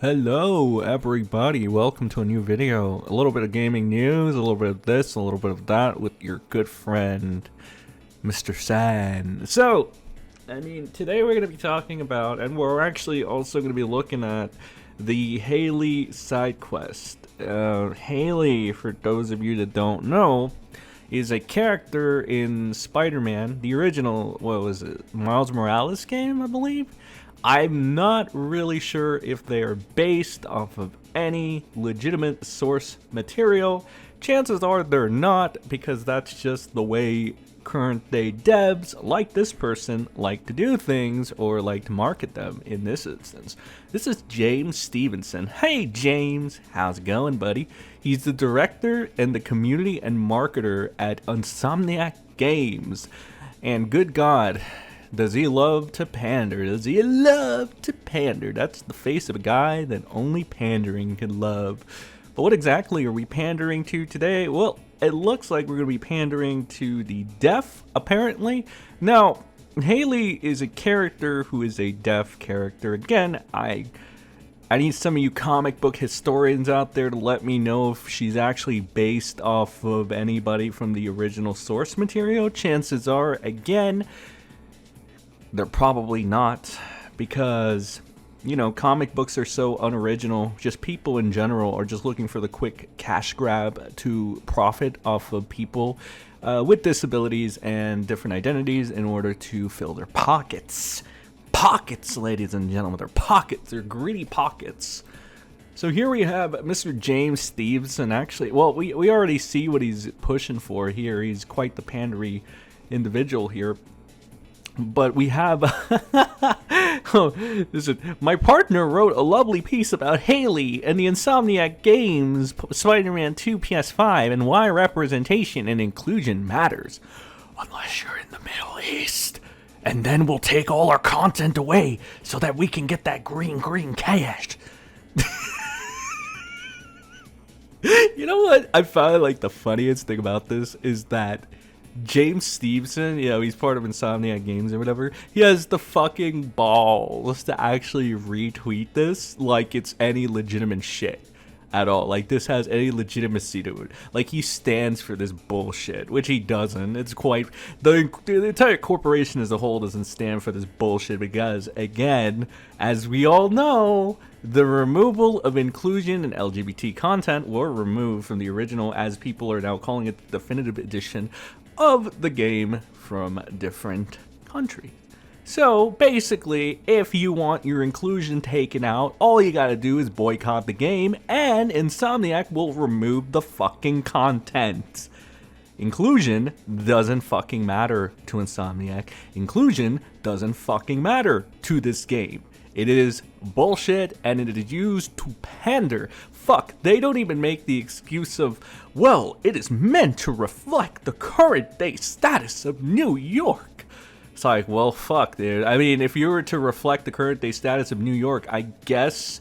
Hello everybody, welcome to a new video. A little bit of gaming news, a little bit of this, a little bit of that with your good friend MrSEN. So, today we're going to be talking about, and we're actually also going to be looking at the Hailey side quest. Hailey, for those of you that don't know, is a character in Spiderman, the original, what was it, Miles Morales game, I believe? I'm not really sure if they are based off of any legitimate source material. Chances are they're not, because that's just the way current day devs like this person like to do things or like to market them in this instance. This is James Stevenson. Hey James, how's it going, buddy? He's the director and the community and marketer at Insomniac Games. And good God, does he love to pander? Does he love to pander? That's the face of a guy that only pandering can love. But what exactly are we pandering to today? Well, it looks like we're going to be pandering to the deaf, apparently. Now, Hailey is a character who is a deaf character. Again, I need some of you comic book historians out there to let me know if she's actually based off of anybody from the original source material. Chances are, again, they're probably not, because, you know, comic books are so unoriginal. Just people in general are just looking for the quick cash grab to profit off of people with disabilities and different identities in order to fill their pockets. Pockets, ladies and gentlemen, their pockets, their greedy pockets. So here we have Mr. James Stevenson. Actually, well, we already see what he's pushing for here. He's quite the pandery individual here. But we have, my partner wrote a lovely piece about Hailey and the Insomniac Games Spider-Man 2 PS5 and why representation and inclusion matters. Unless you're in the Middle East. And then we'll take all our content away so that we can get that green cash. You know what I found like the funniest thing about this is that James Stevenson, you know, he's part of Insomniac Games or whatever, he has the fucking balls to actually retweet this like it's any legitimate shit at all. Like, this has any legitimacy to it. Like, he stands for this bullshit, which he doesn't. It's quite, the entire corporation as a whole doesn't stand for this bullshit because, again, as we all know, the removal of inclusion and LGBT content were removed from the original, as people are now calling it the definitive edition of the game from different countries. So basically, if you want your inclusion taken out, all you gotta do is boycott the game and Insomniac will remove the fucking content. Inclusion doesn't fucking matter to Insomniac. Inclusion doesn't fucking matter to this game. It is bullshit, and it is used to pander. Fuck, they don't even make the excuse of, well, it is meant to reflect the current day status of New York. It's like, well, fuck, dude. I mean, if you were to reflect the current day status of New York, I guess,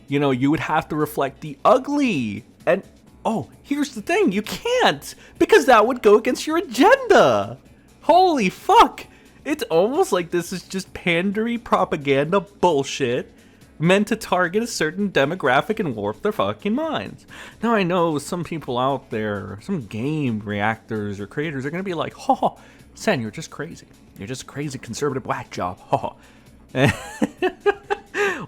you know, you would have to reflect the ugly. And, oh, here's the thing, you can't, because that would go against your agenda. Holy fuck. It's almost like this is just pandery propaganda bullshit meant to target a certain demographic and warp their fucking minds. Now I know some people out there, some game reactors or creators are going to be like, ha, Sen, you're just crazy. You're just a crazy conservative whack job. Ha.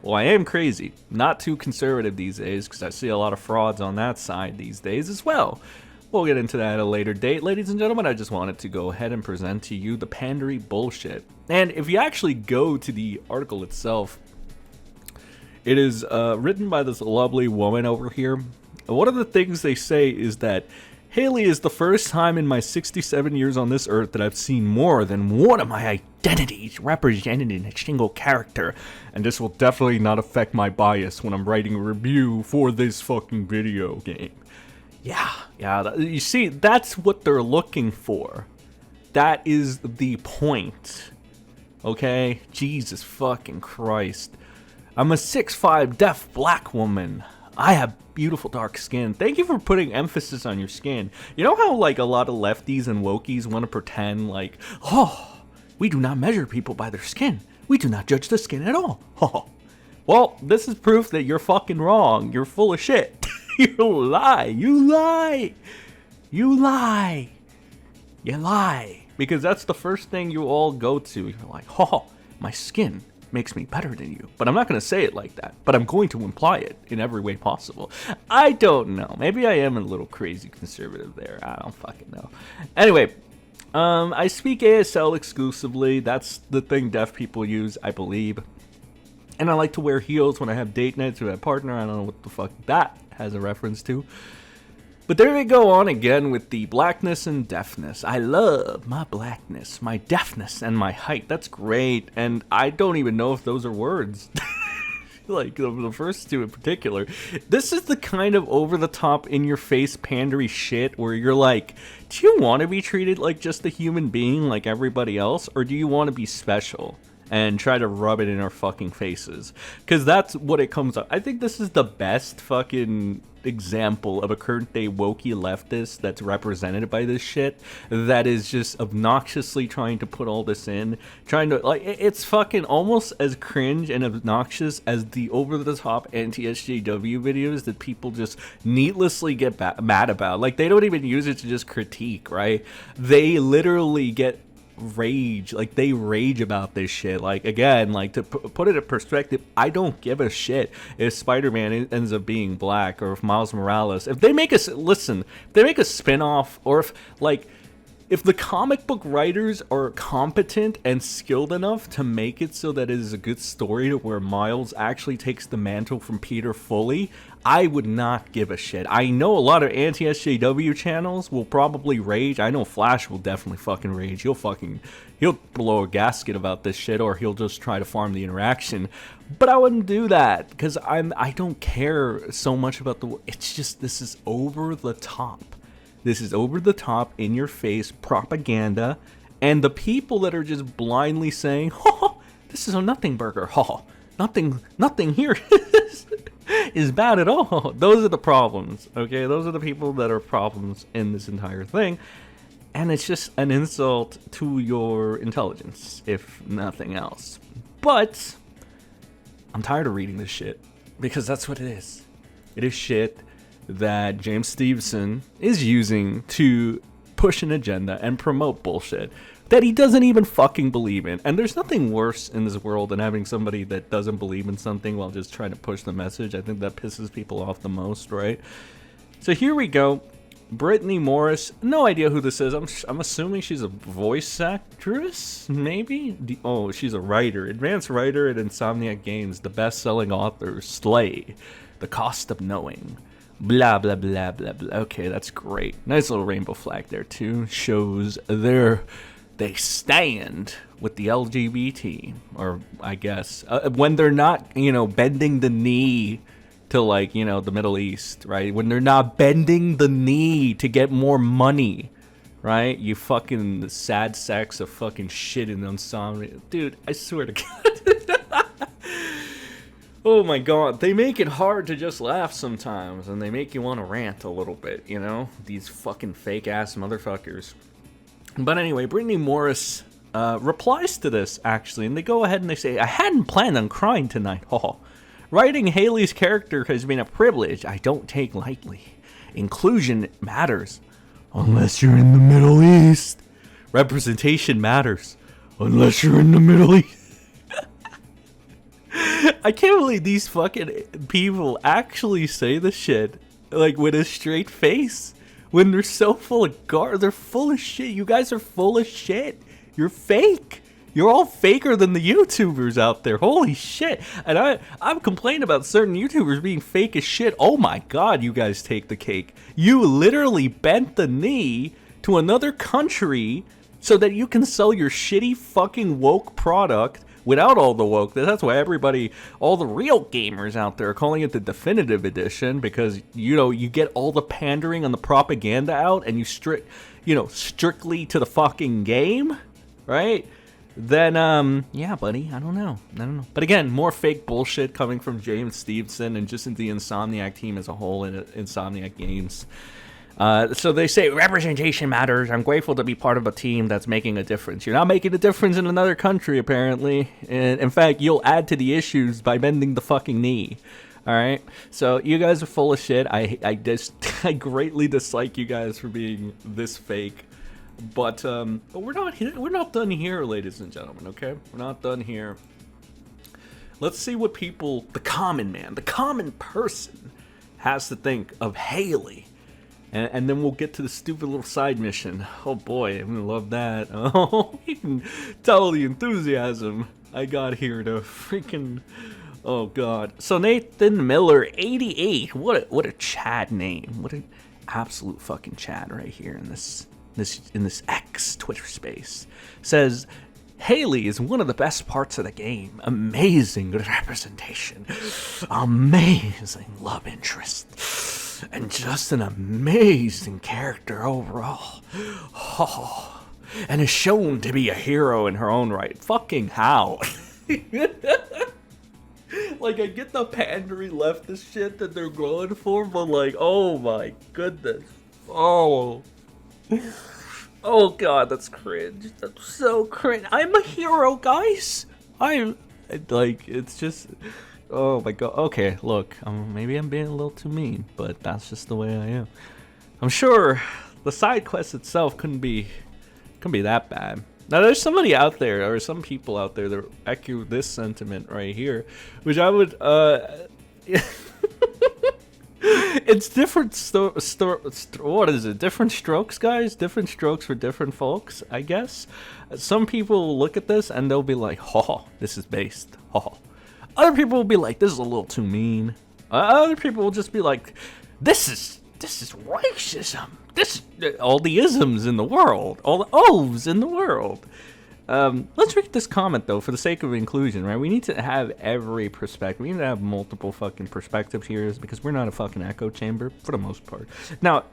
Well, I am crazy. Not too conservative these days because I see a lot of frauds on that side these days as well. We'll get into that at a later date. Ladies and gentlemen, I just wanted to go ahead and present to you the pandery bullshit. And if you actually go to the article itself, it is written by this lovely woman over here. One of the things they say is that Hailey is the first time in my 67 years on this earth that I've seen more than one of my identities represented in a single character. And this will definitely not affect my bias when I'm writing a review for this fucking video game. Yeah, you see, that's what they're looking for. That is the point. Okay? Jesus fucking Christ. I'm a 6'5" deaf black woman. I have beautiful dark skin. Thank you for putting emphasis on your skin. You know how, like, a lot of lefties and wokies want to pretend, like, oh, we do not measure people by their skin. We do not judge the skin at all. Oh. Well, this is proof that you're fucking wrong. You're full of shit. You lie. You lie. You lie. You lie. Because that's the first thing you all go to. You're like, oh, my skin makes me better than you. But I'm not going to say it like that. But I'm going to imply it in every way possible. I don't know. Maybe I am a little crazy conservative there. I don't fucking know. Anyway, I speak ASL exclusively. That's the thing deaf people use, I believe. And I like to wear heels when I have date nights with a partner. I don't know what the fuck that has a reference to. But there we go on again with the blackness and deafness. I love my blackness, my deafness, and my height. That's great. And I don't even know if those are words. Like the first two in particular. This is the kind of over-the-top, in-your-face, pandery shit where you're like, do you want to be treated like just a human being like everybody else? Or do you want to be special? And try to rub it in our fucking faces. Because that's what it comes up. I think this is the best fucking example of a current day wokey leftist that's represented by this shit. That is just obnoxiously trying to put all this in. Trying to, like, it's fucking almost as cringe and obnoxious as the over-the-top anti-SJW videos that people just needlessly get mad about. Like, they don't even use it to just critique, right? They literally get rage, like they rage about this shit. Like, again, like to put it in perspective, I don't give a shit if Spider-Man ends up being black or if Miles Morales, if they make a listen, if they make a spin-off, or if the comic book writers are competent and skilled enough to make it so that it is a good story to where Miles actually takes the mantle from Peter fully, I would not give a shit. I know a lot of anti-SJW channels will probably rage. I know Flash will definitely fucking rage. He'll blow a gasket about this shit, or he'll just try to farm the interaction. But I wouldn't do that because I don't care so much about it's just, this is over the top. This is over the top, in your face propaganda, and the people that are just blindly saying, "Oh, this is a nothing burger. Oh, nothing here is bad at all." Those are the problems. Okay, those are the people that are problems in this entire thing, and it's just an insult to your intelligence, if nothing else. But I'm tired of reading this shit because that's what it is. It is shit that James Stevenson is using to push an agenda and promote bullshit that he doesn't even fucking believe in. And there's nothing worse in this world than having somebody that doesn't believe in something while just trying to push the message. I think that pisses people off the most, right? So here we go. Britney Morris, no idea who this is. I'm assuming she's a voice actress, maybe? Oh, she's a writer. Advanced writer at Insomniac Games. The best-selling author, Slay. The Cost of Knowing. Blah, blah, blah, blah, blah. Okay, that's great. Nice little rainbow flag there, too. Shows they stand with the LGBT, or I guess, when they're not, bending the knee to, like, the Middle East, right? When they're not bending the knee to get more money, right? You fucking sad sacks of fucking shit in Insomnia. Dude, I swear to God. Oh my god, they make it hard to just laugh sometimes, and they make you want to rant a little bit, These fucking fake-ass motherfuckers. But anyway, Britney Morris replies to this, actually, and they go ahead and they say, "I hadn't planned on crying tonight. Oh, writing Hailey's character has been a privilege I don't take lightly. Inclusion matters, unless you're in the Middle East. Representation matters, unless you're in the Middle East." I can't believe these fucking people actually say the shit, like, with a straight face, when they're so full of they're full of shit. You guys are full of shit. You're fake. You're all faker than the YouTubers out there. Holy shit. And I'm complaining about certain YouTubers being fake as shit. Oh my god, you guys take the cake. You literally bent the knee to another country so that you can sell your shitty fucking woke product without all the woke. That's why all the real gamers out there are calling it the definitive edition, because, you get all the pandering and the propaganda out, and you strictly to the fucking game, right? Then, yeah, buddy, I don't know. But again, more fake bullshit coming from James Stevenson and just the Insomniac team as a whole in Insomniac Games. So they say representation matters. I'm grateful to be part of a team that's making a difference. You're not making a difference in another country, apparently. And in fact, you'll add to the issues by bending the fucking knee. All right. So you guys are full of shit. I greatly dislike you guys for being this fake. But we're not here. We're not done here, ladies and gentlemen. Okay, we're not done here. Let's see what people, the common man, the common person, has to think of Hailey. And then we'll get to the stupid little side mission. Oh boy, I'm gonna love that. Oh, you can tell the enthusiasm I got here to freaking... Oh god. So Nathan Miller, 88. What a Chad name. What an absolute fucking Chad right here in this X Twitter space. Says, Hailey is one of the best parts of the game. Amazing representation. Amazing love interest. And just an amazing character overall. Oh, and is shown to be a hero in her own right. Fucking how? Like, I get the pandery leftist shit that they're going for, but like, oh my goodness. Oh. Oh god, that's cringe. That's so cringe. I'm a hero, guys. It's just... Oh my god. Okay, look, maybe I'm being a little too mean, but that's just the way I am. I'm sure the side quest itself couldn't be that bad. Now, there's somebody out there, or some people out there that echo this sentiment right here, which I would, it's different what is it? Different strokes, guys? Different strokes for different folks, I guess. Some people will look at this and they'll be like, oh, this is based. Oh. Other people will be like, this is a little too mean. Other people will just be like, this is racism. This all the isms in the world, all the O's in the world. Let's read this comment though, for the sake of inclusion, right? We need to have every perspective. We need to have multiple fucking perspectives here, because we're not a fucking echo chamber for the most part. Now,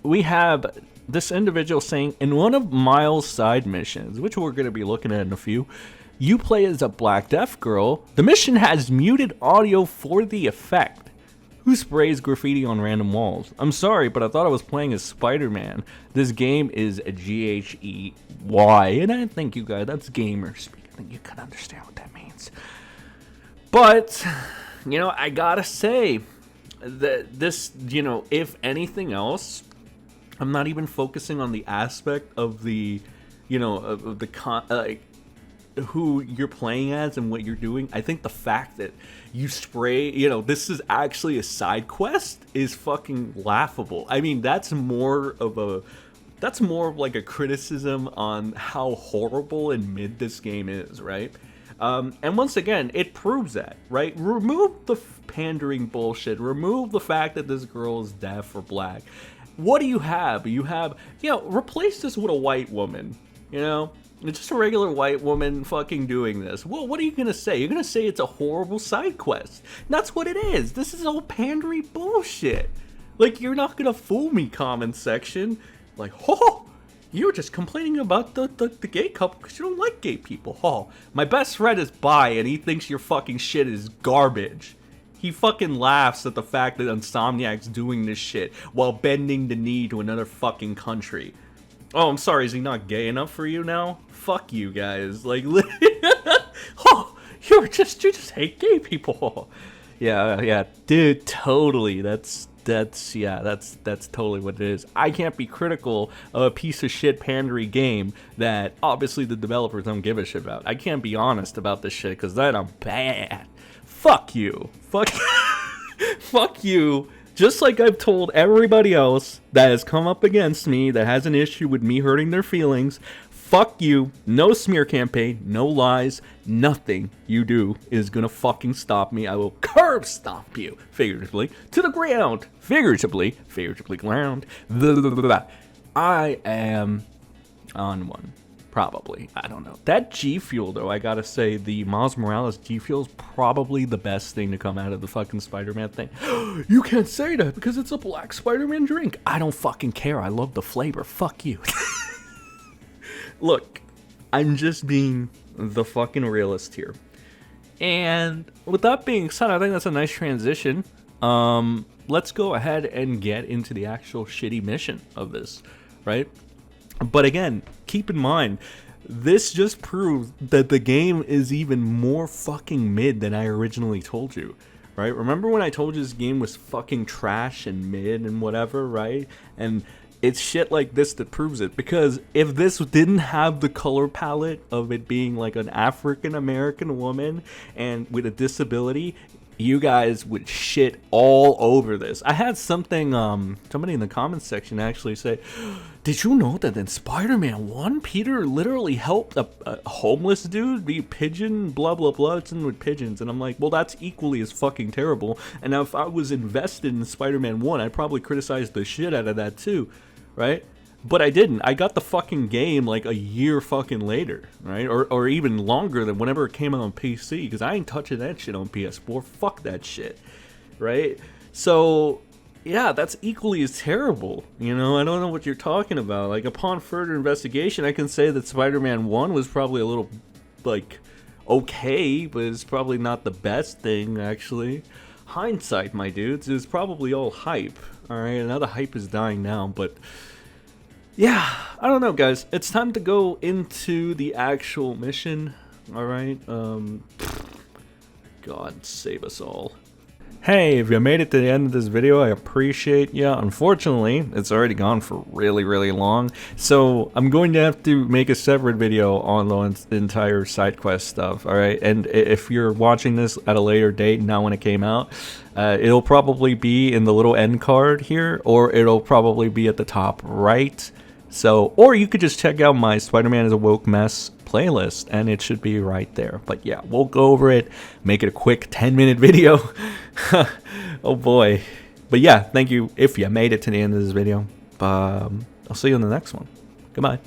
we have this individual saying, in one of Miles' side missions, which we're going to be looking at in a few, you play as a black deaf girl. The mission has muted audio for the effect. Who sprays graffiti on random walls? I'm sorry, but I thought I was playing as Spiderman. This game is a GHEY, and I think you guys, that's gamer speak. I think you can understand what that means. But, you know, I gotta say that this, you know, if anything else, I'm not even focusing on the aspect of the, you know, of the who you're playing as and what you're doing. I think the fact that you spray, you know, this is actually a side quest is fucking laughable. I mean, that's more of like a criticism on how horrible and mid this game is, right? And once again, it proves that, right? Remove the pandering bullshit. Remove the fact that this girl is deaf or black. What do you have? You have, you know, replace this with a white woman, you know? It's just a regular white woman fucking doing this. Well, what are you gonna say? You're gonna say it's a horrible side quest. That's what it is. This is all pandery bullshit. Like, you're not gonna fool me, comment section. Like, oh, you're just complaining about the gay couple because you don't like gay people. Oh, my best friend is bi and he thinks your fucking shit is garbage. He fucking laughs at the fact that Insomniac's doing this shit while bending the knee to another fucking country. Oh, I'm sorry, is he not gay enough for you now? Fuck you guys. Like, oh, you just hate gay people. Yeah, dude, totally. That's totally what it is. I can't be critical of a piece of shit pandery game that obviously the developers don't give a shit about. I can't be honest about this shit because then I'm bad. Fuck you. Fuck you. Just like I've told everybody else that has come up against me, that has an issue with me hurting their feelings, fuck you. No smear campaign, no lies, nothing you do is gonna fucking stop me. I will curb stomp you, figuratively, to the ground. Figuratively ground. I am on one. Probably. I don't know. That G Fuel, though, I gotta say, the Miles Morales G Fuel is probably the best thing to come out of the fucking Spider-Man thing. You can't say that because it's a black Spider-Man drink. I don't fucking care. I love the flavor. Fuck you. Look, I'm just being the fucking realist here. And with that being said, I think that's a nice transition. let's go ahead and get into the actual shitty mission of this, right? But again, keep in mind, this just proves that the game is even more fucking mid than I originally told you, right? Remember when I told you this game was fucking trash and mid and whatever, right? And it's shit like this that proves it, because if this didn't have the color palette of it being like an African American woman and with a disability, you guys would shit all over this. I had something, somebody in the comments section actually say, did you know that in Spider-Man 1, Peter literally helped a homeless dude be pigeon, blah, blah, blah, it's in with pigeons. And I'm like, well, that's equally as fucking terrible. And now if I was invested in Spider-Man 1, I'd probably criticize the shit out of that too, right? But I didn't. I got the fucking game like a year fucking later, right? Or even longer than whenever it came out on PC, because I ain't touching that shit on PS4. Fuck that shit, right? So, yeah, that's equally as terrible. You know, I don't know what you're talking about. Like, upon further investigation, I can say that Spider-Man 1 was probably a little, like, okay, but it's probably not the best thing, actually. Hindsight, my dudes, is probably all hype, alright? Now the hype is dying now, but yeah, I don't know, guys. It's time to go into the actual mission. Alright, God save us all. Hey, if you made it to the end of this video, I appreciate you. Unfortunately, it's already gone for really, really long, so I'm going to have to make a separate video on the entire side quest stuff, alright? And if you're watching this at a later date, not when it came out, it'll probably be in the little end card here, or it'll probably be at the top right. So, or you could just check out my Spider-Man is a Woke Mess playlist, and it should be right there. But yeah, we'll go over it, make it a quick 10-minute video. Oh boy. But yeah, thank you if you made it to the end of this video. I'll see you in the next one. Goodbye.